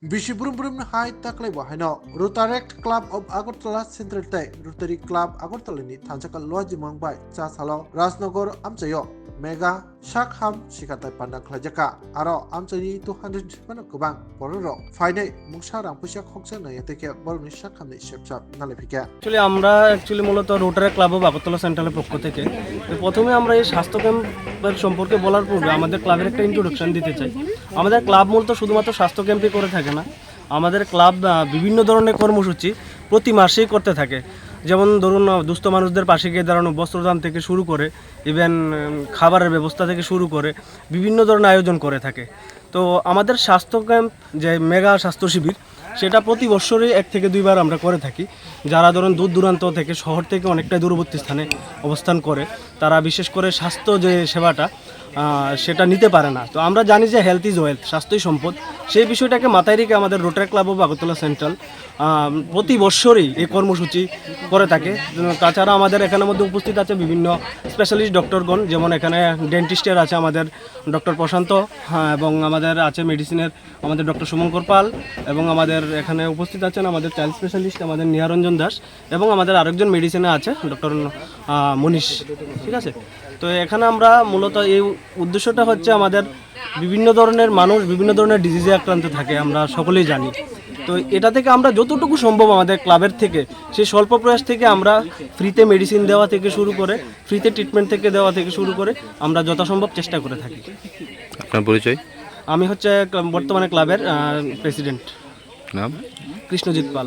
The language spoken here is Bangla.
Bisi burum hai taklai wahino Rotaract Club of Agartala Central Tay Rotary Club Agartala ni thanjakal loji mangbai cha salo Rajnagor amchayo Mega Shakham Shikatai Panda Klajaka Aro Amchani 200 Manokubang Bororo Fine Muksharang Pushak Hoksa Nayateke Borni Shakham Shepshap Nalefika actually আমরা মূলত রোটারি ক্লাব অফ আগরতলা সেন্ট্রালের পক্ষ থেকে প্রথমে আমরা এই স্বাস্থ্য ক্যাম্পের সম্পর্কে বলার পূর্বে আমাদের ক্লাবের একটা ইন্ট্রোডাকশন দিতে চাই। আমাদের ক্লাব মূলত শুধুমাত্র স্বাস্থ্য ক্যাম্পই করে থাকে না, আমাদের ক্লাব বিভিন্ন ধরনের কর্মসূচি প্রতি মাসেই করতে থাকে। যেমন ধরুন দুস্থ মানুষদের পাশে গিয়ে দাঁড়ানো, বস্ত্রদান থেকে শুরু করে ইভেন খাবারের ব্যবস্থা থেকে শুরু করে বিভিন্ন ধরনের আয়োজন করে থাকে। তো আমাদের স্বাস্থ্য ক্যাম্প যে মেগা স্বাস্থ্য শিবির সেটা প্রতি বছরই 1 থেকে 2 বার আমরা করে থাকি। যারা ধরুন দূর দূরান্ত থেকে, শহর থেকে অনেকটা দূরবর্তী স্থানে অবস্থান করে, তারা বিশেষ করে স্বাস্থ্য যে সেবাটা সেটা নিতে পারে না। তো আমরা জানি যে হেলথ ইজ ওয়েলথ, স্বাস্থ্যই সম্পদ। সেই বিষয়টাকে মাথায় রেখে আমাদের rotary club of Agartala central প্রতি বছরই এই কর্মসূচি করে থাকে। তাছাড়া আমাদের এখানের মধ্যে উপস্থিত আছে বিভিন্ন স্পেশালিস্ট ডক্টরগণ, যেমন এখানে ডেন্টিস্টের আছে আমাদের ডক্টর প্রশান্ত, এবং আমাদের আছে মেডিসিনের আমাদের ডক্টর শুভঙ্কর পাল, এবং আমাদের এখানে উপস্থিত আছেন আমাদের চাইল্ড স্পেশালিস্ট আমাদের নিহারঞ্জন দাস, এবং আমাদের আরেকজন মেডিসিনে আছে ডক্টর মনীষ। ঠিক আছে, তো এখানে আমরা মূলত এই উদ্দেশ্যটা হচ্ছে আমাদের বিভিন্ন ধরনের মানুষ বিভিন্ন ধরনের ডিজিজে আক্রান্ত থাকে, আমরা সকলেই জানি। তো এটা থেকে আমরা যতটুকু সম্ভব আমাদের ক্লাবের থেকে সেই স্বল্প প্রয়াস থেকে আমরা ফ্রিতে মেডিসিন দেওয়া থেকে শুরু করে, ফ্রিতে ট্রিটমেন্ট থেকে দেওয়া থেকে শুরু করে আমরা যথাসম্ভব চেষ্টা করে থাকি। আপনার পরিচয়? আমি হচ্ছে বর্তমানে ক্লাবের প্রেসিডেন্ট, নাম? কৃষ্ণজিৎ পাল।